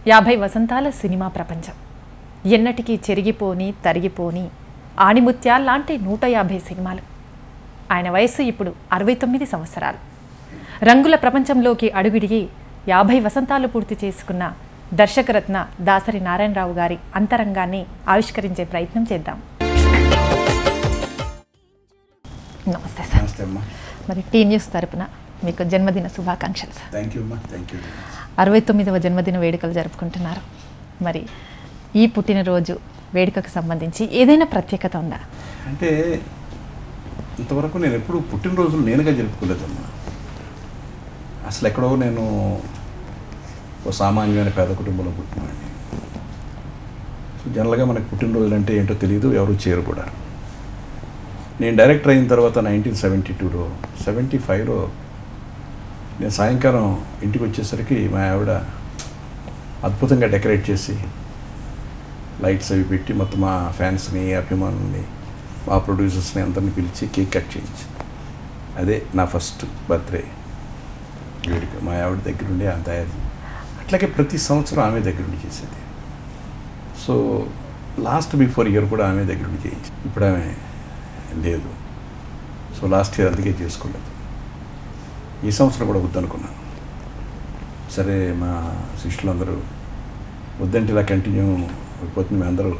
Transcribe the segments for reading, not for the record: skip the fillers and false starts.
50 వసంతాల సినిమా ప్రపంచం, ఎన్నటికీ చెరిగిపోని తరిగిపోని ఆణిముత్యాల్లాంటి 150 సినిమాలు. ఆయన వయస్సు ఇప్పుడు 69 సంవత్సరాలు. రంగుల ప్రపంచంలోకి అడుగుడిగి 50 వసంతాలు పూర్తి చేసుకున్న దర్శకరత్న దాసరి నారాయణరావు గారి అంతరంగాన్ని ఆవిష్కరించే ప్రయత్నం చేద్దాం. నమస్తే సార్. మరి టీ న్యూస్ తరపున మీకు జన్మదిన శుభాకాంక్షలు సార్. 69వ జన్మదిన వేడుకలు జరుపుకుంటున్నారు. మరి ఈ పుట్టినరోజు వేడుకకు సంబంధించి ఏదైనా ప్రత్యేకత ఉందా? అంటే ఇంతవరకు నేను ఎప్పుడు పుట్టినరోజులు నేనుగా జరుపుకోలేదమ్మా. అసలు ఎక్కడో నేను ఓ సామాన్యమైన పేద కుటుంబంలో పుట్టినవాడిని. సో జనరల్గా మనకు పుట్టినరోజులు అంటే ఏంటో తెలియదు, ఎవరు చేయరు కూడా. నేను డైరెక్టర్ అయిన తర్వాత 1972లో 75లో నేను సాయంకాలం ఇంటికి వచ్చేసరికి మా ఆవిడ అద్భుతంగా డెకరేట్ చేసి లైట్స్ అవి పెట్టి మొత్తం మా ఫ్యాన్స్ని, అభిమానుల్ని, మా ప్రొడ్యూసర్స్ని అందరినీ పిలిచి కేక్ కట్ చేయించి, అదే నా ఫస్ట్ బర్త్డే వేడుక. మా ఆవిడ దగ్గరుండి ఆమె తయారు, అట్లాగే ప్రతి సంవత్సరం ఆమె దగ్గరుండి చేసేది. సో లాస్ట్ బిఫోర్ ఇయర్ కూడా ఆమె దగ్గరుండి చేయించి, ఇప్పుడు ఆమె లేదు. సో లాస్ట్ ఇయర్ అందుకే చేసుకోలేదు. ఈ సంవత్సరం కూడా వద్దనుకున్నాను. సరే మా శిష్యులందరూ వద్దంటే ఇలా కంటిన్యూ అయిపోతుంది, మేము అందరూ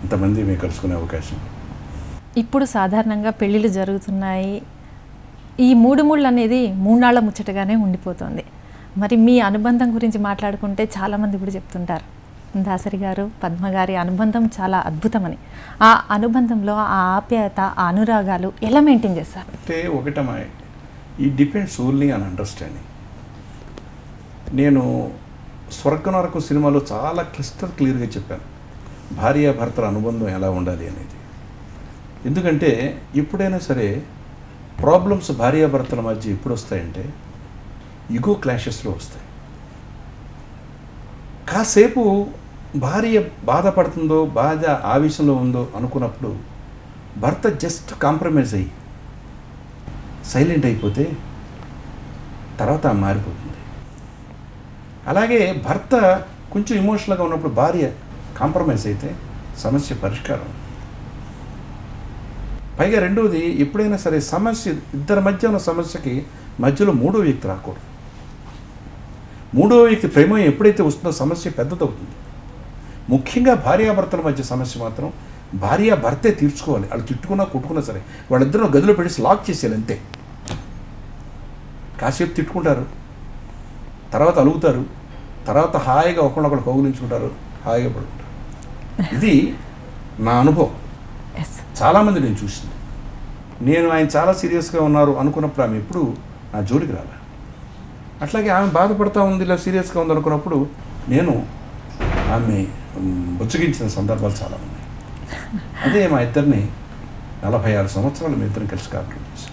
ఇంతమంది మేము కలుసుకునే అవకాశం. ఇప్పుడు సాధారణంగా పెళ్ళిళ్ళు జరుగుతున్నాయి. ఈ మూడు ముళ్ళు అనేది మూడాళ్ల ముచ్చటగానే ఉండిపోతుంది. మరి మీ అనుబంధం గురించి మాట్లాడుకుంటే చాలామంది కూడా చెప్తుంటారు, దాసరి గారు పద్మ గారి అనుబంధం చాలా అద్భుతమని. ఆ అనుబంధంలో ఆ ఆప్యాయత, ఆ అనురాగాలు ఎలా మెయింటైన్ చేస్తారు? అంటే ఒకటమ్మా, ఈ డిపెండ్స్ ఓన్లీ ఆన్ అండర్స్టాండింగ్. నేను స్వర్గనరకం సినిమాలో చాలా క్లియర్గా చెప్పాను భార్యాభర్తల అనుబంధం ఎలా ఉండాలి అనేది. ఎందుకంటే ఎప్పుడైనా సరే ప్రాబ్లమ్స్ భార్యాభర్తల మధ్య ఎప్పుడు వస్తాయంటే ఈగో క్లాషెస్లో వస్తాయి. కాసేపు భార్య బాధపడుతుందో, బాధ ఆవేశంలో ఉందో అనుకున్నప్పుడు భర్త జస్ట్ కాంప్రమైజ్ అయ్యి సైలెంట్ అయిపోతే తర్వాత మారిపోతుంది. అలాగే భర్త కొంచెం ఎమోషనల్గా ఉన్నప్పుడు భార్య కాంప్రమైజ్ అయితే సమస్య పరిష్కారం. పైగా రెండోది, ఎప్పుడైనా సరే సమస్య ఇద్దరి మధ్య ఉన్న సమస్యకి మధ్యలో మూడో వ్యక్తి రాకూడదు. మూడో వ్యక్తి ప్రేమ ఎప్పుడైతే వస్తుందో సమస్య పెద్దదవుతుంది. ముఖ్యంగా భార్యాభర్తల మధ్య సమస్య మాత్రం భార్యాభర్తే తీర్చుకోవాలి. వాళ్ళు తిట్టుకున్నా కొట్టుకున్నా సరే వాళ్ళిద్దరూ గదిలో పెట్టి లాక్ చేసేయాలి అంతే. కాసేపు తిట్టుకుంటారు, తర్వాత అలుగుతారు, తర్వాత హాయిగా ఒకళ్ళొకళ్ళు కౌగులించుకుంటారు, హాయిగా పడుకుంటారు. ఇది నా అనుభవం. చాలామంది నేను చూసింది. నేను ఆయన చాలా సీరియస్గా ఉన్నారు అనుకున్నప్పుడు ఆమె ఎప్పుడు నా జోలికి రాలే. అట్లాగే ఆమె బాధపడతా ఉంది, ఇలా సీరియస్గా ఉంది అనుకున్నప్పుడు నేను ఆమె బుచ్చగించిన సందర్భాలు చాలా ఉన్నాయి. అదే మా ఇద్దరిని 46 సంవత్సరాలు మీ ఇద్దరిని కలిసి కాపురం చేశాను.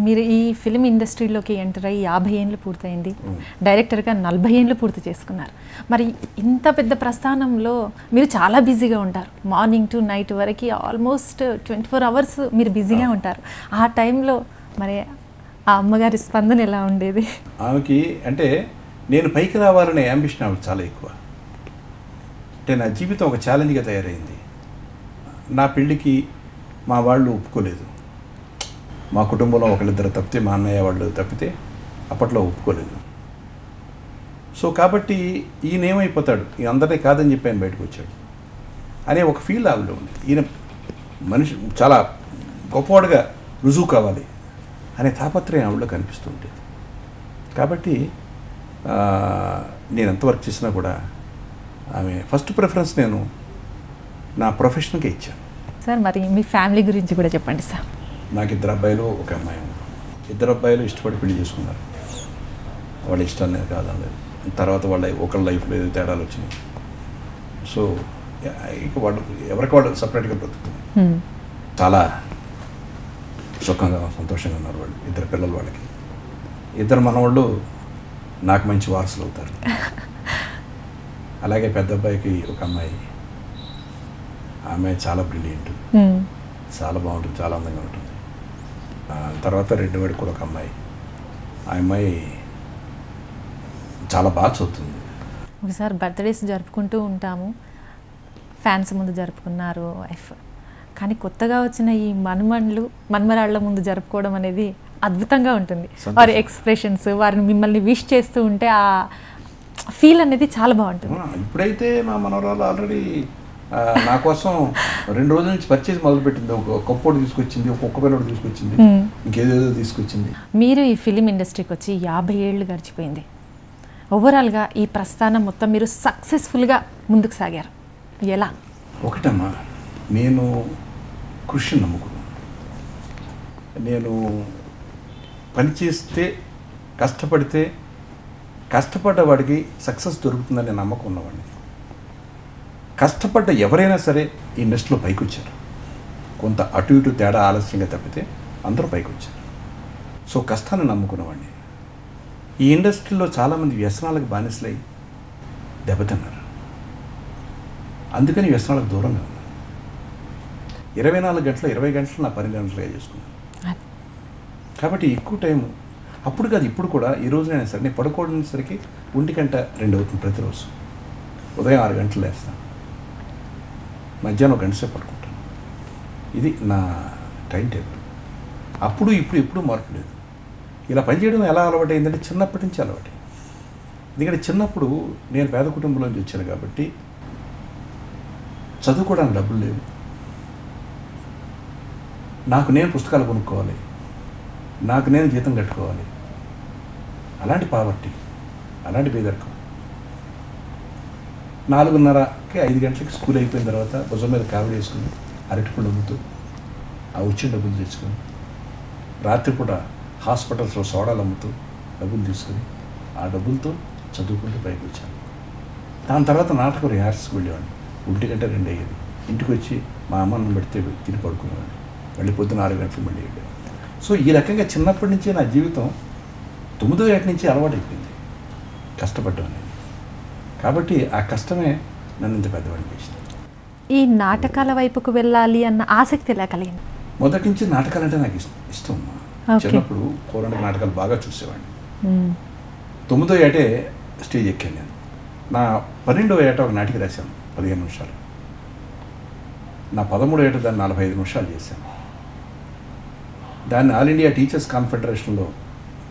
మీరు ఈ ఫిల్మ్ ఇండస్ట్రీలోకి ఎంటర్ అయ్యి 50 ఏళ్ళు పూర్తయింది. డైరెక్టర్గా 40 ఏళ్ళు పూర్తి చేసుకున్నారు. మరి ఇంత పెద్ద ప్రస్థానంలో మీరు చాలా బిజీగా ఉంటారు. మార్నింగ్ టు నైట్ వరకు ఆల్మోస్ట్ 24 అవర్స్ మీరు బిజీగా ఉంటారు. ఆ టైంలో మరి ఆ అమ్మగారి స్పందన ఎలా ఉండేది? ఆమెకి అంటే నేను పైకి రావాలనే యాంబిషన్ ఆమెకు చాలా ఎక్కువ. అంటే నా జీవితం ఒక ఛాలెంజ్గా తయారైంది. నా పెళ్ళికి మా వాళ్ళు ఒప్పుకోలేదు. మా కుటుంబంలో ఒకళ్ళిద్దరు తప్పితే, మా అన్నయ్య వాళ్ళు తప్పితే అప్పట్లో ఒప్పుకోలేదు. సో కాబట్టి ఈయన ఏమైపోతాడు, ఈ అందరినీ కాదని చెప్పి ఆయన బయటకు వచ్చాడు అనే ఒక ఫీల్ ఆవిడ ఉంది. ఈయన మనిషి చాలా గొప్పవాడుగా రుజువు కావాలి అనే తాపత్రయం ఆవిడలో కనిపిస్తూ ఉంటుంది. కాబట్టి నేను ఎంత వర్క్ చేసినా కూడా ఆమె ఫస్ట్ ప్రిఫరెన్స్ నేను నా ప్రొఫెషన్కే ఇచ్చాను. సార్ మరి మీ ఫ్యామిలీ గురించి కూడా చెప్పండి సార్. నాకు 2 అబ్బాయిలు, 1 అమ్మాయి ఉన్నారు. 2 అబ్బాయిలు ఇష్టపడి పెళ్లి చేసుకున్నారు. వాళ్ళ ఇష్టాన్ని కాదనలేదు. తర్వాత వాళ్ళ ఒకళ్ళ లైఫ్లో ఏదో తేడాలు వచ్చినాయి. సో ఇక వాళ్ళు ఎవరికి వాళ్ళు సపరేట్గా బ్రతుకుతున్నారు. చాలా సుఖంగా సంతోషంగా ఉన్నారు వాళ్ళు. 2 పిల్లలు వాళ్ళకి. 2 మనవాళ్ళు నాకు మంచి వారసులు అవుతారు. అలాగే పెద్ద అబ్బాయికి 1 అమ్మాయి. ఆమె చాలా బ్రిలియంట్, చాలా బాగుంటుంది, చాలా అందంగా ఉంటుంది. తర్వాత 2 వాడికి కూడా 1 అమ్మాయి. ఆ అమ్మాయి చాలా బాగా చదువుతుంది. ఒకసారి బర్త్డేస్ జరుపుకుంటూ ఉంటాము, ఫ్యాన్స్ ముందు జరుపుకున్నారు వైఫ్, కానీ కొత్తగా వచ్చిన ఈ మన్మరాళ్ళ ముందు జరుపుకోవడం అనేది అద్భుతంగా ఉంటుంది. వారి ఎక్స్ప్రెషన్స్, వారిని మిమ్మల్ని విష్ చేస్తూ ఉంటే ఆ ఫీల్ అనేది చాలా బాగుంటుంది. ఇప్పుడైతే మా మనవరాలు ఆల్రెడీ నా కోసం 2 రోజుల నుంచి పర్చేజ్ మొదలుపెట్టింది. ఒక కప్పోడు తీసుకొచ్చింది, ఒక కుక్క పిల్లడు తీసుకొచ్చింది, ఇంకేదేదో తీసుకొచ్చింది. మీరు ఈ ఫిలిం ఇండస్ట్రీకి వచ్చి 50 ఏళ్ళు గడిచిపోయింది. ఓవరాల్గా ఈ ప్రస్థానం మొత్తం మీరు సక్సెస్ఫుల్గా ముందుకు సాగారు. ఎలా? ఒకటమ్మా, నేను కృషిని నమ్ముకున్నాను. నేను పనిచేస్తే, కష్టపడితే, కష్టపడ్డవాడికి సక్సెస్ దొరుకుతుందనే నమ్మకం ఉన్నవాడిని. కష్టపడ్డ ఎవరైనా సరే ఈ ఇండస్ట్రీలో పైకి వచ్చారు. కొంత అటు ఇటు తేడా ఆలస్యంగా తప్పితే అందరూ పైకి వచ్చారు. సో కష్టాన్ని నమ్ముకున్నవాడిని. ఈ ఇండస్ట్రీలో చాలామంది వ్యసనాలకు బానిసలై దెబ్బతిన్నారు. అందుకని వ్యసనాలకు దూరంగా ఉన్నాను. 24 గంటలు 20 గంటలు నా పని గంటలుగా చేసుకున్నాను. కాబట్టి ఎక్కువ టైం అప్పుడు కాదు, ఇప్పుడు కూడా ఈ రోజునైనా సరే నేను పడుకోవడానికి 1:02 అవుతుంది ప్రతిరోజు. ఉదయం 6 గంటలు లేస్తాను, మధ్యాహ్నం 1 గంట సేపు పడుకుంటాను. ఇది నా టైం టేబుల్. అప్పుడు ఇప్పుడు ఎప్పుడూ మార్పు లేదు. ఇలా పనిచేయడం ఎలా అలవాటు అయిందంటే చిన్నప్పటి నుంచి అలవాటు. ఎందుకంటే చిన్నప్పుడు నేను పేద కుటుంబంలోంచి వచ్చాను కాబట్టి చదువుకోవడానికి డబ్బులు లేవు. నాకు నేను పుస్తకాలు కొనుక్కోవాలి, నాకు నేను జీతం కట్టుకోవాలి. అలాంటి పావర్టీ, అలాంటి పేదరికం. 4:30కి 5 గంటలకి స్కూల్ అయిపోయిన తర్వాత భుజం మీద కావిడి వేసుకుని అరటిపళ్ళు అమ్ముతూ ఆ వచ్చిన డబ్బులు తెచ్చుకొని, రాత్రిపూట హాస్పిటల్స్లో సోడాలు అమ్ముతూ డబ్బులు తీసుకుని ఆ డబ్బులతో చదువుకుంటూ పైకి వచ్చాను. దాని తర్వాత నాటకం రిహార్సల్స్కి వెళ్ళేవాడిని. 1:02 అయ్యేది. ఇంటికి వచ్చి మా అమ్మను పెడితే తిని పడుకునేవాడిని. మళ్ళీ పొద్దున్న 6 గంటలకు మళ్ళీ వెళ్ళేవాడిని. సో ఈ రకంగా చిన్నప్పటి నుంచే నా జీవితం 9వ ఏట నుంచి అలవాటు అయిపోయింది కష్టపడ్డం అనేది. కాబట్టి ఆ కష్టమే నన్ను ఇంత పెద్దవాడిని చేసింది. ఈ నాటకాల వైపుకు వెళ్ళాలి అన్న ఆసక్తి ఎలా కలిగింది? మొదటి నుంచి నాటకాలంటే నాకు ఇష్టం. చిన్నప్పుడు పౌరాణిక నాటకాలు బాగా చూసేవాడిని. 9వ ఏటే స్టేజ్ ఎక్కాను నేను. నా 12వ ఏట ఒక నాటిక రాశాను 15 నిమిషాలు. నా 13వ ఏట దాన్ని 45 నిమిషాలు చేశాను. దాన్ని ఆల్ ఇండియా టీచర్స్ కాన్ఫెడరేషన్లో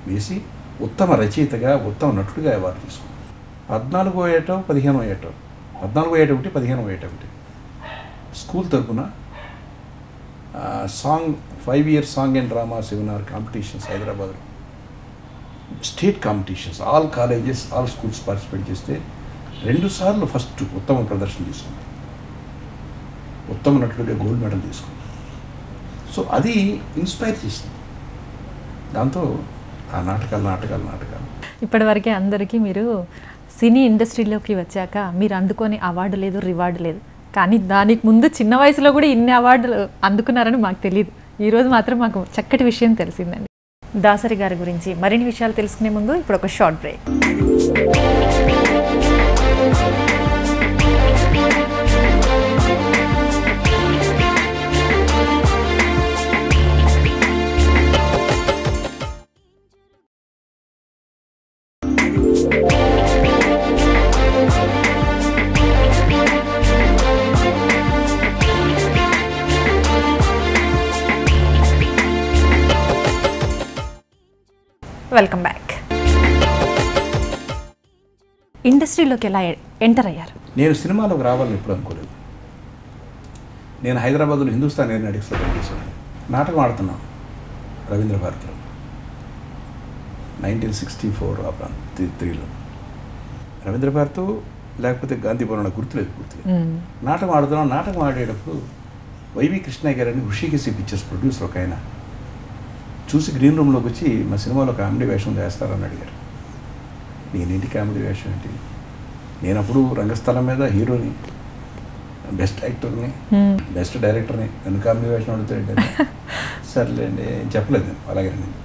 వేసి ఉత్తమ రచయితగా, ఉత్తమ నటుడిగా అవార్డు తీసుకున్నాను. 14వ ఏటో 15వ ఏటో, 14వ ఏట ఒకటి, 15వ ఏట ఒకటి స్కూల్ తరఫున song 5 year song and drama seminar competitions హైదరాబాద్లో, state competitions, all colleges, all schools participate చేస్తే 2 సార్లు ఫస్ట్ ఉత్తమ ప్రదర్శన తీసుకున్నాను. ఉత్తమ నటుడిగా గోల్డ్ మెడల్ తీసుకున్నాను. సో అది ఇన్స్పైర్ చేసింది. దాంతో ఆ నాటకాలు ఇప్పటివరకే అందరికీ మీరు సినీ ఇండస్ట్రీలోకి వచ్చాక మీరు అందుకొని అవార్డు లేదు, రివార్డు లేదు, కానీ దానికి ముందు చిన్న వయసులో కూడా ఇన్ని అవార్డులు అందుకున్నారని మాకు తెలియదు. ఈరోజు మాత్రం మాకు చక్కటి విషయం తెలిసిందండి. దాసరి గారి గురించి మరిన్ని విషయాలు తెలుసుకునే ముందు ఇప్పుడు ఒక షార్ట్ బ్రేక్. Welcome back. ఇండస్ట్రీలోకి ఎలా ఎంటర్ అయ్యారు? నేను సినిమాలోకి రావాలని ఎప్పుడు అనుకోలేదు. నేను హైదరాబాద్లో హిందుస్థాన్ ఏరోనాటిక్స్లో పనిచేసేవాడిని. నాటకం ఆడుతున్నాను రవీంద్ర భారతిలో 1964 ఆ ప్రాంతం 3లో. రవీంద్ర భారత్ లేకపోతే గాంధీభవన్ గుర్తులేదు పూర్తిగా. నాటకం ఆడుతున్నాను. నాటకం ఆడేటప్పుడు వైవి కృష్ణయ్య గారని హృషికేశి పిక్చర్స్ ప్రొడ్యూసర్ ఒక ఆయన చూసి గ్రీన్ రూమ్లోకి వచ్చి మా సినిమాలో కామెడీ వేషం చేస్తారని అడిగారు. నేనేంటి కామెడీ వేషం ఏంటి? నేను అప్పుడు రంగస్థలం మీద హీరోని, బెస్ట్ యాక్టర్ని, బెస్ట్ డైరెక్టర్ని, నన్ను కామెడీ వేషం అడుగుతాడు. సర్లేండి చెప్పలేదు నేను. అలాగే నేను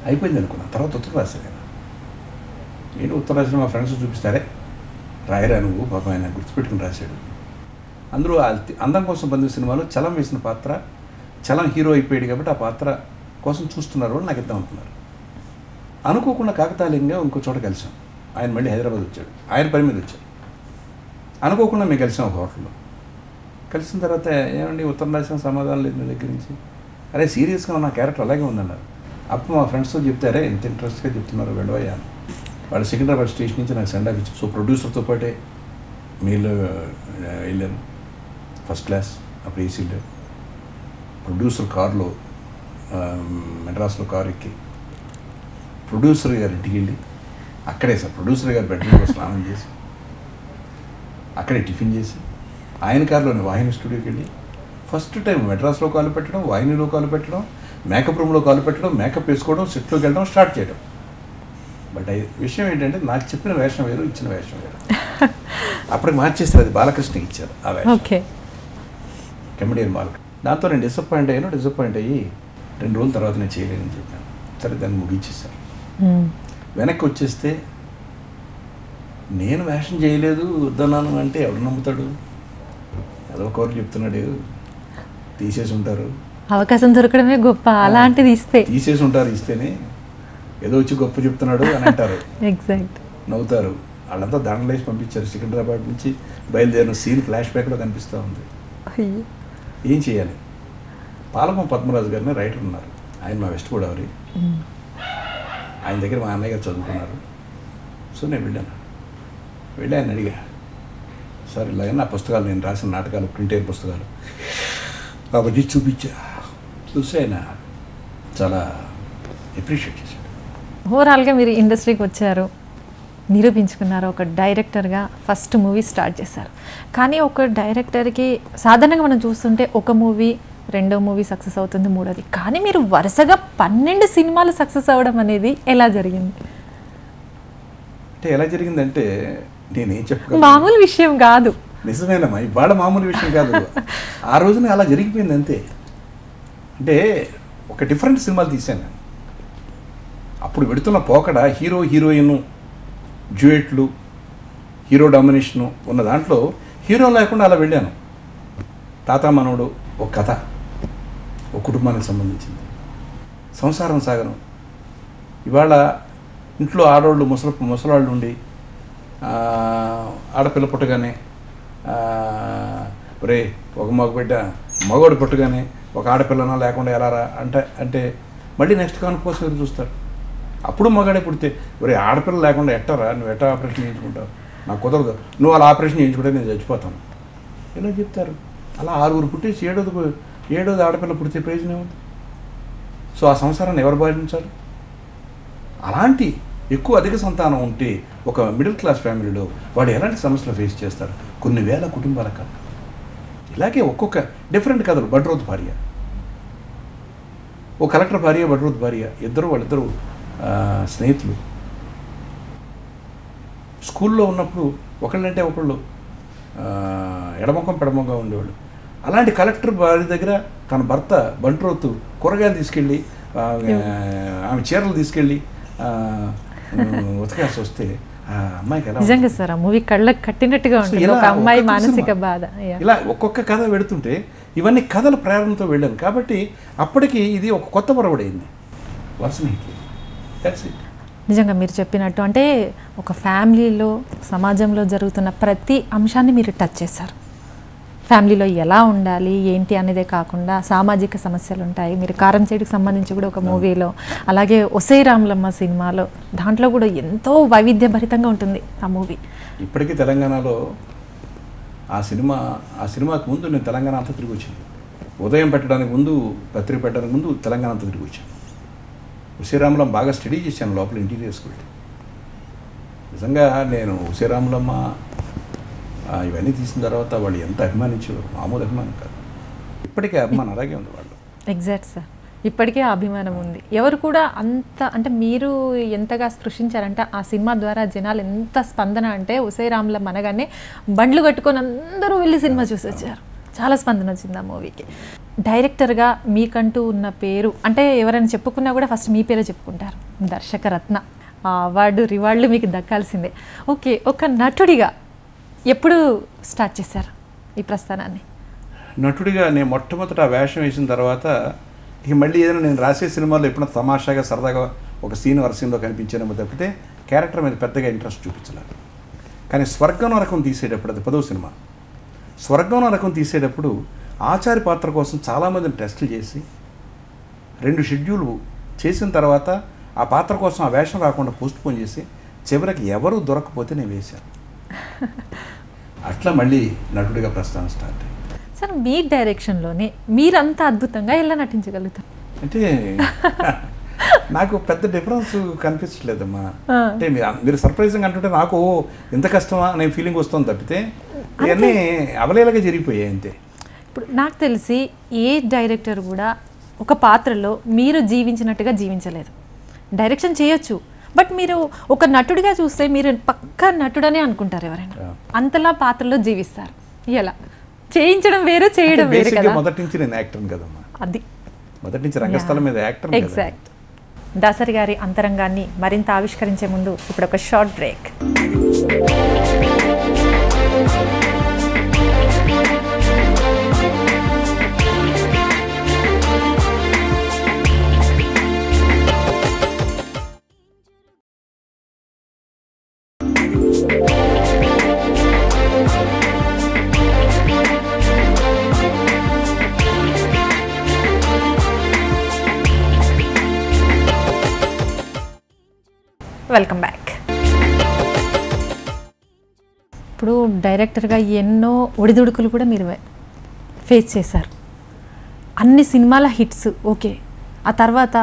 అయిపోయింది అనుకున్నాను. తర్వాత ఉత్తరం రాశాను. ఏంటి ఉత్తరం రాసిన మా ఫ్రెండ్స్ చూపిస్తారే, రాయరా నువ్వు, పాపం ఆయన గుర్తుపెట్టుకుని రాశాడు. అందరూ అందం కోసం బంధు సినిమాలో చలం వేసిన పాత్ర, చలం హీరో అయిపోయాడు కాబట్టి ఆ పాత్ర కోసం చూస్తున్నారు అని నాకు ఇద్దాం అనుకున్నారు. అనుకోకుండా కాకతాళీయంగా ఇంకో చోట కలిసాం. ఆయన మళ్ళీ హైదరాబాద్ వచ్చాడు, ఆయన పని మీద వచ్చాడు. అనుకోకుండా మేము కలిసాం ఒక హోటల్లో. కలిసిన తర్వాత ఏమండి ఉత్తరం రాసిన సమాధానం లేదు మీ దగ్గర నుంచి. అరే సీరియస్గా నా క్యారెక్టర్ అలాగే ఉందన్నారు. అప్పుడు మా ఫ్రెండ్స్తో చెప్తారే ఎంత ఇంట్రెస్ట్గా చెప్తున్నారు వెళ్ళవయ్యా. వాళ్ళు సికింద్రాబాద్ స్టేషన్ నుంచి నాకు సెండ్ ఆఫ్ ఇచ్చారు. సో ప్రొడ్యూసర్తో పాటే మీలో వెళ్ళాను ఫస్ట్ క్లాస్. అప్పుడు ఏసీ లేవు. ప్రొడ్యూసర్ కారులో మెడ్రాస్లో కారు ఎక్కి ప్రొడ్యూసర్ గారి ఇంటికి వెళ్ళి అక్కడే సార్ ప్రొడ్యూసర్ గారి బెడ్రూమ్లో స్నానం చేసి అక్కడే టిఫిన్ చేసి ఆయన కారులోనే వాహిని స్టూడియోకి వెళ్ళి ఫస్ట్ టైం మెడ్రాస్లో కాలు పెట్టడం, వాహినిలో కాలు పెట్టడం, మేకప్ రూమ్లో కాలు పెట్టడం, మేకప్ వేసుకోవడం, సెట్లోకి వెళ్ళడం స్టార్ట్ చేయడం. బట్ విషయం ఏంటంటే నాకు చెప్పిన వేషం వేరు, ఇచ్చిన వేషం వేరు. అప్పటికి మార్చేస్తారు, అది బాలకృష్ణకి ఇచ్చారు ఆ వేషం, కమెడియన్ బాలకృష్ణ. దాంతో నేను డిసప్పాయింట్ అయ్యి 2 రోజుల తర్వాత నేను చేయలేనని చెప్పాను. సరే దాన్ని ముగించేశారు. వెనక్కి వచ్చేస్తే నేను వేషం చేయలేదు వద్దన్నాను అంటే ఎవడు నమ్ముతాడు? అదో కోరు చెప్తున్నాడు, తీసేసి ఉంటారు. అవకాశం దొరకడమే గొప్ప, అలాంటిది ఇస్తే తీసేసి ఉంటారు. ఇస్తేనే ఏదో వచ్చి గొప్ప చెప్తున్నాడు అని అంటారు. ఎగ్జాక్ట్ నవ్వుతారు. వాళ్ళంతా దండలేసి పంపించారు. సికింద్రాబాద్ నుంచి బయలుదేరిన సీన్ ఫ్లాష్ బ్యాక్లో కనిపిస్తూ ఉంది. ఏం చేయాలి? పాలకొం పద్మరాజు గారిని రైటర్ ఉన్నారు, ఆయన మా వెస్ట్ గోదావరి. ఆయన దగ్గర మా అన్నయ్య గారు చదువుకున్నారు. సో నేను వెళ్ళి ఆయన అడిగా, సార్ ఇలాగే నా పుస్తకాలు, నేను రాసిన నాటకాలు, ప్రింట్ అయిన పుస్తకాలు అవన్నీ చూసి ఆయన చాలా అప్రిషియేట్ చేశాడు. ఓవరాల్గా మీరు ఇండస్ట్రీకి వచ్చారు, నిరూపించుకున్నారు, ఒక డైరెక్టర్గా ఫస్ట్ మూవీ స్టార్ట్ చేశారు. కానీ ఒక డైరెక్టర్కి సాధారణంగా మనం చూస్తుంటే ఒక మూవీ, 2వ మూవీ సక్సెస్ అవుతుంది, 3వది. కానీ మీరు వరుసగా 12 సినిమాలు సక్సెస్ అవ్వడం అనేది ఎలా జరిగింది? అంటే ఎలా జరిగిందంటే నేనేం చెప్పగలను, మామూలు విషయం కాదు. నిజమేనమ్మా, ఇవాళ మామూలు విషయం కాదు. ఆ రోజున అలా జరిగిపోయింది అంతే. అంటే ఒక డిఫరెంట్ సినిమాలు తీశాను నేను. అప్పుడు పెడుతున్న పోకడ హీరో హీరోయిన్ డ్యూయెట్లు, హీరో డామినేషను ఉన్న దాంట్లో హీరో లేకుండా అలా వెళ్ళాను. తాత మనవడు ఒక కథ, ఒక కుటుంబానికి సంబంధించింది, సంసారం సాగరం. ఇవాళ ఇంట్లో ఆడవాళ్ళు ముసలాళ్ళు ఉండి ఆడపిల్ల పుట్టగానే రే ఒక మగవాడు పుట్టగానే ఒక ఆడపిల్లనా లేకుండా ఎలారా అంటే మళ్ళీ నెక్స్ట్ కాను కోసం ఎదురు చూస్తారు. అప్పుడు మగాడే పుడితే ఒరే ఆడపిల్ల లేకుండా ఎట్టరా, నువ్వు ఎట్టా ఆపరేషన్ చేయించుకుంటావు, నాకు కుదరదు, నువ్వు అలా ఆపరేషన్ చేయించుకుంటే నేను చచ్చిపోతాను ఇలా చెప్తారు. అలా 6 పుట్టేసి 7వది ఆడపిల్ల పుడితే ప్రయోజనం ఏముంది? సో ఆ సంసారాన్ని ఎవరు భరించాలి? అలాంటి అధిక సంతానం ఉంటే ఒక మిడిల్ క్లాస్ ఫ్యామిలీలో వాడు ఎలాంటి సమస్యలు ఫేస్ చేస్తారు? కొన్ని వేల కుటుంబాల కథ. ఇలాగే ఒక్కొక్క డిఫరెంట్ కథలు. బడ్రోత్ భార్య, ఓ కలెక్టర్ భార్య, బడ్రోత్ భార్య, వాళ్ళిద్దరూ స్నేహితులు. స్కూల్లో ఉన్నప్పుడు ఒకళ్ళంటే ఒకళ్ళు ఎడమొఖం పెడమొఖంగా ఉండేవాళ్ళు. అలాంటి కలెక్టర్ భార్య దగ్గర తన భర్త బంట్రోతు కూరగాయలు తీసుకెళ్ళి ఆమె చీరలు తీసుకెళ్ళి ఉతకాల్సి వస్తే ఆ అమ్మాయికి ఎలా నిజంగా సార్ ఆ మూవీ కళ్ళకి కట్టినట్టుగా ఉంటుంది, ఒక అమ్మాయి మానసిక బాధ. ఇలా ఒక్కొక్క కథ పెడుతుంటే ఇవన్నీ కథల ప్రేరణతో వెళ్ళాను. కాబట్టి అప్పటికి ఇది ఒక కొత్త పొరబడైంది. నిజంగా మీరు చెప్పినట్టు అంటే ఒక ఫ్యామిలీలో, సమాజంలో జరుగుతున్న ప్రతి అంశాన్ని మీరు టచ్ చేశారు. ఫ్యామిలీలో ఎలా ఉండాలి ఏంటి అనేదే కాకుండా సామాజిక సమస్యలు ఉంటాయి. మీరు కారం చేడుకు సంబంధించి కూడా ఒక మూవీలో, అలాగే ఒసై రాములమ్మ సినిమాలో, దాంట్లో కూడా ఎంతో వైవిధ్యభరితంగా ఉంటుంది ఆ మూవీ. ఇప్పటికీ తెలంగాణలో ఆ సినిమాకు ముందు నేను తెలంగాణ అంతా తిరిగి వచ్చాను. ఉదయం పెట్టడానికి ముందు, పత్రిక పెట్టడానికి ముందు తెలంగాణ అంతా తిరిగి వచ్చాను. ఒసై రాములమ్మ బాగా స్టడీ చేశాను లోపల ఇంటీరియర్స్ పెట్టి. నిజంగా నేను ఒసై రాములమ్మ ఇవన్నీ తీసిన తర్వాత వాళ్ళు ఎంత అభిమానించేవారు, మామూలు అభిమానం కాదు. ఇప్పటికీ అభిమానం అలాగే ఉంది వాళ్ళు. ఎగ్జాక్ట్ సార్, ఇప్పటికే అభిమానం ఉంది. ఎవరు కూడా అంత అంటే మీరు ఎంతగా స్పృశించారంటే ఆ సినిమా ద్వారా జనాలు ఎంత స్పందన అంటే ఒసై రాములమ్మ అనగానే బండ్లు కట్టుకొని అందరూ వెళ్ళి సినిమా చూసి వచ్చారు. చాలా స్పందన వచ్చింది ఆ మూవీకి. డైరెక్టర్గా మీకంటూ ఉన్న పేరు అంటే ఎవరైనా చెప్పుకున్నా కూడా ఫస్ట్ మీ పేరే చెప్పుకుంటారు, దర్శకరత్న. ఆ అవార్డు రివార్డులు మీకు దక్కాల్సిందే. ఓకే, ఒక నటుడిగా ఎప్పుడు స్టార్ట్ చేశారు ఈ ప్రస్థానాన్ని? నటుడిగా నేను మొట్టమొదట ఆ వేషం వేసిన తర్వాత ఇక మళ్ళీ ఏదైనా నేను రాసే సినిమాలో ఎప్పుడైనా తమాషాగా సరదాగా ఒక సీన్ వరసీన్లో కనిపించానేమో తప్పితే క్యారెక్టర్ మీద పెద్దగా ఇంట్రెస్ట్ చూపించలేదు. కానీ స్వర్గం నరకం తీసేటప్పుడు, అది 10వ సినిమా, స్వర్గం నరకం తీసేటప్పుడు ఆచార్య పాత్ర కోసం చాలామందిని టెస్టులు చేసి 2 షెడ్యూల్ చేసిన తర్వాత ఆ పాత్ర కోసం ఆ వేషం రాకుండా పోస్ట్ పోన్ చేసి చివరికి ఎవరు దొరకపోతే నేను వేశాను. అట్లా మళ్ళీ నటుడిగా ప్రస్థానం స్టార్ట్ అయింది. సార్ మీ డైరెక్షన్లోనే మీరంత అద్భుతంగా ఎలా నటించగలుగుతారు? అంటే నాకు పెద్ద డిఫరెన్స్ కనిపించట్లేదమ్మా. అంటే మీరు సర్ప్రైజింగ్ అంటుంటే నాకు ఎంత కష్టమా అనే ఫీలింగ్ వస్తుంది తప్పితే ఇవన్నీ అవలేలాగా జరిగిపోయాయి అంతే. ఇప్పుడు నాకు తెలిసి ఏ డైరెక్టర్ కూడా ఒక పాత్రలో మీరు జీవించినట్టుగా జీవించలేదు. డైరెక్షన్ చేయొచ్చు, బట్ మీరు ఒక నటుడిగా చూస్తే మీరు పక్కా నటుడనే అనుకుంటారు ఎవరైనా. అంతలా పాత్రలో జీవిస్తారు. ఎలా చేయించడం వేరు, చేయడం వేరు కదా. మొదటి నుంచి నేను యాక్టర్ని కదమ్మా, అది మొదటి నుంచి రంగస్థలం మీద యాక్టర్. ఎగ్జాక్ట్. దాసరి గారి అంతరంగాన్ని మరింత ఆవిష్కరించే ముందు ఇప్పుడు ఒక షార్ట్ బ్రేక్. Welcome back. ఇప్పుడు డైరెక్టర్గా ఎన్నో ఒడిదుడుకులు కూడా మీరు ఫేస్ చేశారు. అన్ని సినిమాల హిట్స్ ఓకే, ఆ తర్వాత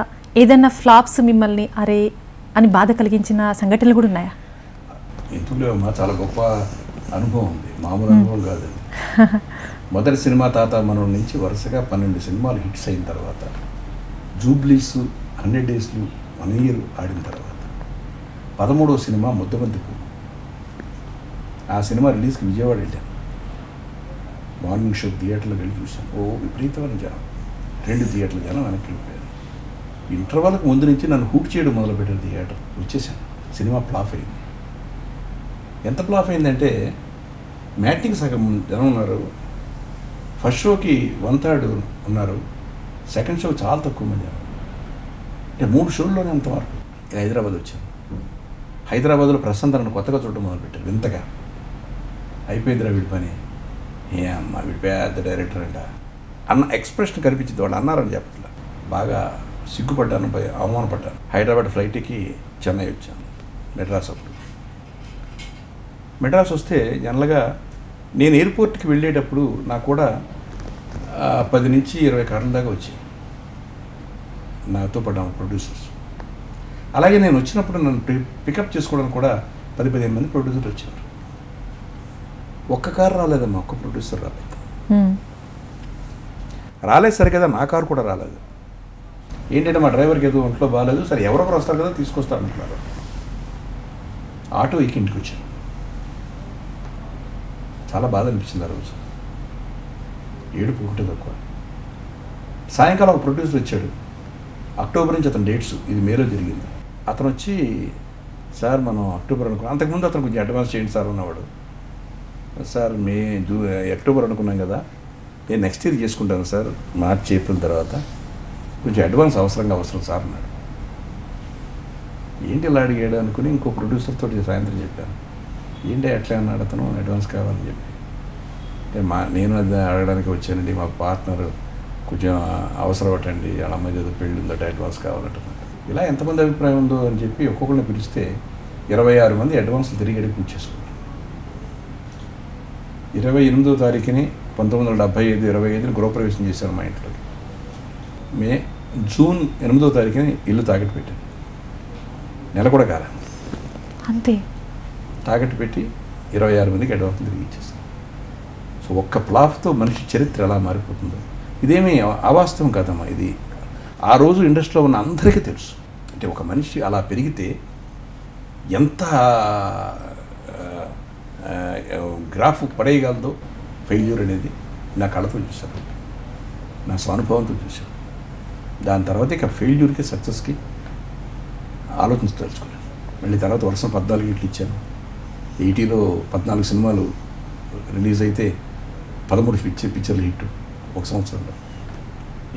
ఏదైనా ఫ్లాప్స్ మిమ్మల్ని అరే అని బాధ కలిగించిన సంఘటనలు కూడా ఉన్నాయా? ఎందులో చాలా గొప్ప అనుభవం ఉంది, మామూలు అనుభవం కాదు. మొదటి సినిమా తాత మనం నుంచి వరుసగా 12 సినిమాలు హిట్స్ అయిన తర్వాత, జూబ్లీస్ 100 డేస్లు 1 ఇయర్ ఆడిన తర్వాత 13వ సినిమా ముద్దబంతిపు. ఆ సినిమా రిలీజ్కి విజయవాడ వెళ్ళాను. మార్నింగ్ షో థియేటర్లో వెళ్ళి చూశాను. విపరీతమైన జనం, 2 థియేటర్ల జనం వెనక్కి వెళ్ళిపోయారు. ఇంటర్వల్కి ముందు నుంచి నన్ను హూట్ చేయడం మొదలుపెట్టారు. థియేటర్ వచ్చేసాను. సినిమా ఫ్లాప్ అయింది. ఎంత ఫ్లాప్ అయిందంటే మ్యాట్నింగ్ సగం జనం ఉన్నారు, ఫస్ట్ షోకి 1/3 ఉన్నారు, సెకండ్ షో చాలా తక్కువ మంది ఉన్నారు. అంటే 3 షోల్లోనే అంత మార్పు. హైదరాబాద్ వచ్చాను. హైదరాబాద్లో ప్రశాంత్ నన్ను కొత్తగా చూడడం మొదలుపెట్టారు. వింతగా అయిపోయిందిరా వీడి పని, ఏ అమ్మ వీడి పెద్ద డైరెక్టర్ అంట అన్న ఎక్స్ప్రెషన్ కనిపించింది. వాళ్ళు అన్నారని చెప్పట్లా. బాగా సిగ్గుపడ్డాను, అవమానపడ్డాను. హైదరాబాద్ ఫ్లైట్ ఎక్కి చెన్నై వచ్చాను. మెడ్రాస్ అప్పుడు మెడ్రాస్ వస్తే జనరల్గా నేను ఎయిర్పోర్ట్కి వెళ్ళేటప్పుడు నాకు కూడా 10 నుంచి 20 కార్ల దాకా వచ్చాయి నాతో పడ్డాము ప్రొడ్యూసర్స్. అలాగే నేను వచ్చినప్పుడు నన్ను పికప్ చేసుకోవడానికి కూడా 10-15 మంది ప్రొడ్యూసర్ వచ్చారు. ఒక్క కారు రాలేదమ్మా, ఒక్క ప్రొడ్యూసర్ రాలేదు. రాలేదు సరే కదా, నా కారు కూడా రాలేదు. ఏంటంటే మా డ్రైవర్కి ఏదో ఒంట్లో బాగాలేదు, సరే ఎవరొకరు వస్తారు కదా తీసుకొస్తారు అంటున్నారు. ఆటో ఎక్కి ఇంటికి వచ్చాను. చాలా బాధ అనిపించింది ఆ రోజు. ఏడుపు ఒకటే తక్కువ. సాయంకాలం ఒక ప్రొడ్యూసర్ వచ్చాడు. అక్టోబర్ నుంచి అతని డేట్స్, ఇది మేలో జరిగింది. అతను వచ్చి సార్ మనం అక్టోబర్ అనుకున్నాం, అంతకుముందు అతను కొంచెం అడ్వాన్స్ చేయండి సార్ ఉన్నవాడు. సార్ అక్టోబర్ అనుకున్నాం కదా, నేను నెక్స్ట్ ఇయర్ చేసుకుంటాను సార్, మార్చి ఏప్రిల్ తర్వాత, కొంచెం అడ్వాన్స్ అవసరం సార్ అన్నాడు. ఏంటి ఇలా అడిగాడు అనుకుని ఇంకో ప్రొడ్యూసర్ తోటి సాయంత్రం చెప్పాను. ఏంటి ఎట్లా అన్నాడు అతను, అడ్వాన్స్ కావాలని చెప్పి. నేను అది అడగడానికి వచ్చానండి, మా పార్ట్నర్ కొంచెం అవసరం పట్టండి, వాళ్ళ అమ్మాయి ఏదో పెళ్ళి ఉందట, అడ్వాన్స్ కావాలంటున్నాడు. ఇలా ఎంతమంది అభిప్రాయం ఉందో అని చెప్పి ఒక్కొక్కరిని పిలిస్తే 26 మంది అడ్వాన్స్లు తిరిగి అడిగి పూర్చేసుకున్నారు. 28వ తారీఖుని 1975 25ని గృహప్రవేశం చేశాను మా ఇంట్లోకి. జూన్ 8వ తారీఖుని ఇల్లు తాకట్టు పెట్టాను. నెల కూడా కాల అంతే తాకట్టు పెట్టి 26 మందికి అడ్వాన్స్ తిరిగి ఇచ్చేస్తాను. సో ఒక్క ప్లాఫ్తో మనిషి చరిత్ర ఎలా మారిపోతుందో, ఇదేమీ అవాస్తవం కాదమ్మా. ఇది ఆ రోజు ఇండస్ట్రీలో ఉన్న అందరికీ తెలుసు. అంటే ఒక మనిషి అలా పెరిగితే ఎంత గ్రాఫ్ పడేయగలదో ఫెయిల్యూర్ అనేది నా కళ్ళతో చూశాను, నా స్వానుభవంతో చూశాను. దాని తర్వాత ఇక ఫెయిల్యూర్కి సక్సెస్కి ఆలోచించదలుచుకున్నాను. మళ్ళీ తర్వాత వరుస 14 ఇట్లు ఇచ్చాను. 80లో 14 సినిమాలు రిలీజ్ అయితే 13 పిక్చర్లు హిట్ ఒక సంవత్సరంలో.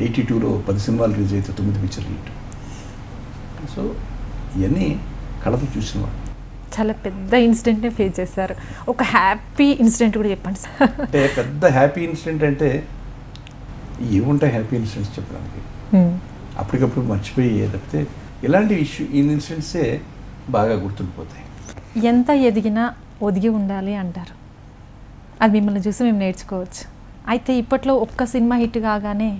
82లో 10 సినిమాలు రిలీజ్ అయితే 9 పిక్చర్లు హిట్. సో ఇవన్నీ కళ్ళతో చూసినవాడు. చాలా పెద్ద ఇన్సిడెంట్ని ఫేస్ చేశారు. ఒక హ్యాపీ ఇన్సిడెంట్ కూడా చెప్పండి సార్. అంటే పెద్ద హ్యాపీ ఇన్సిడెంట్ అంటే ఏముంటాయి హ్యాపీ ఇన్సిడెంట్స్ చెప్పడానికి, అప్పటికప్పుడు మర్చిపోయి తప్పితే ఇలాంటి ఇన్సిడెంట్సే బాగా గుర్తుండిపోతాయి. ఎంత ఎదిగినా ఒదిగి ఉండాలి అంటారు. అది మిమ్మల్ని చూసి మేము నేర్చుకోవచ్చు. అయితే ఇప్పట్లో ఒక్క సినిమా హిట్ కాగానే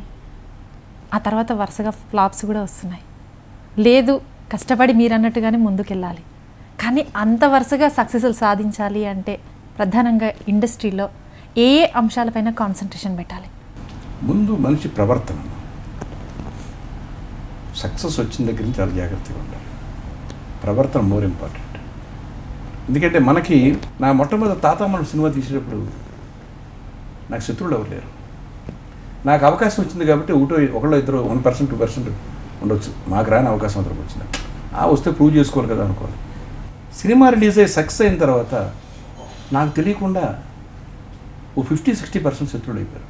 ఆ తర్వాత వరుసగా ఫ్లాప్స్ కూడా వస్తున్నాయి. లేదు కష్టపడి మీరు అన్నట్టుగానే ముందుకెళ్ళాలి, కానీ అంత వరుసగా సక్సెస్లు సాధించాలి అంటే ప్రధానంగా ఇండస్ట్రీలో ఏ ఏ అంశాలపైన కాన్సన్ట్రేషన్ పెట్టాలి? ముందు మనిషి ప్రవర్తన, సక్సెస్ వచ్చిన దగ్గర నుంచి చాలా జాగ్రత్తగా ఉండాలి. ప్రవర్తన మోర్ ఇంపార్టెంట్. ఎందుకంటే మనకి నా మొట్టమొదటి తాతామణి సినిమా తీసేటప్పుడు నాకు శత్రువులు ఎవరు లేరు. నాకు అవకాశం వచ్చింది కాబట్టి ఒకళ్ళు ఇద్దరు 1% 2% ఉండొచ్చు, మాకు రాని అవకాశం అందరికి వచ్చింది. వస్తే ప్రూవ్ చేసుకోవాలి కదా అనుకోవాలి. సినిమా రిలీజ్ అయ్యి సక్సెస్ అయిన తర్వాత నాకు తెలియకుండా 50-60% శత్రువులు అయిపోయారు.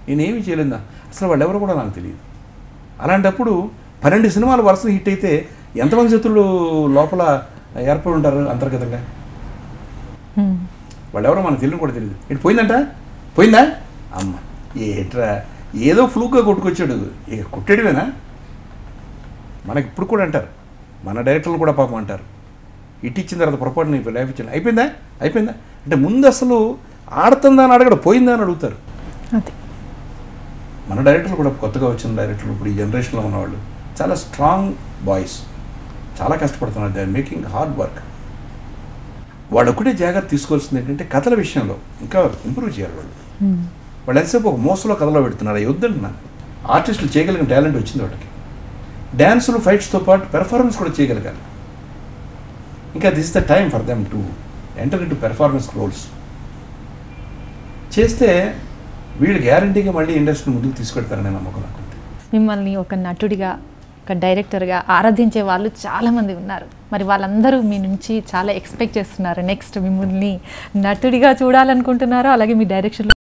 నేనేమి చేయలేదా, అసలు వాళ్ళు ఎవరు కూడా నాకు తెలియదు. అలాంటప్పుడు 12 సినిమాలు వరుస హిట్ అయితే ఎంతమంది శత్రువులు లోపల ఏర్పడి ఉంటారు అంతర్గతంగా? వాళ్ళు ఎవరో మనకు తెలియని కూడా తెలియదు. ఇటు పోయిందా అమ్మ ఏట్రా ఏదో ఫ్లూక్గా కొట్టుకొచ్చాడు, ఇక కొట్టేయడమేనా? మనకి ఇప్పుడు కూడా అంటారు, మన డైరెక్టర్లు కూడా పాపం అంటారు, ఇటు ఇచ్చిన తర్వాత పొరపాటు నీ లైఫ్ ఇచ్చాను అయిపోయిందా అంటే ముందు అసలు ఆడుతుందా అని అడగడు, పోయిందా అని అడుగుతారు. మన డైరెక్టర్లు కూడా కొత్తగా వచ్చిన డైరెక్టర్లు ఇప్పుడు ఈ జనరేషన్లో ఉన్నవాళ్ళు చాలా స్ట్రాంగ్ బాయ్స్, చాలా కష్టపడుతున్నారు. They are making hard work. వాళ్ళు ఒకటే జాగ్రత్త తీసుకోవాల్సింది ఏంటంటే కథల విషయంలో ఇంకా ఇంప్రూవ్ చేయాలి. వాళ్ళు ఎంతసేపు ఒక మోసలో కథలో పెడుతున్నారు, అవి వద్దంటున్నాను. ఆర్టిస్టులు చేయగలిగిన టాలెంట్ వచ్చింది వాళ్ళకి. డ్యాన్సులు ఫైట్స్తో పాటు పెర్ఫార్మెన్స్ కూడా చేయగలగాలి. ఇంకా this the time for them to enter in to performance roles చేస్తే వీళ్ళు గ్యారంటీగా మళ్ళీ ఇండస్ట్రీ ముందుకు తీసుకెళ్తారనే నమ్మకం నాకు. మిమ్మల్ని ఒక నటుడిగా, ఒక డైరెక్టర్గా ఆరాధించే వాళ్ళు చాలామంది ఉన్నారు. మరి వాళ్ళందరూ మీ నుంచి చాలా ఎక్స్పెక్ట్ చేస్తున్నారు. నెక్స్ట్ మిమ్మల్ని నటుడిగా చూడాలనుకుంటున్నారు, అలాగే మీ డైరెక్షన్లో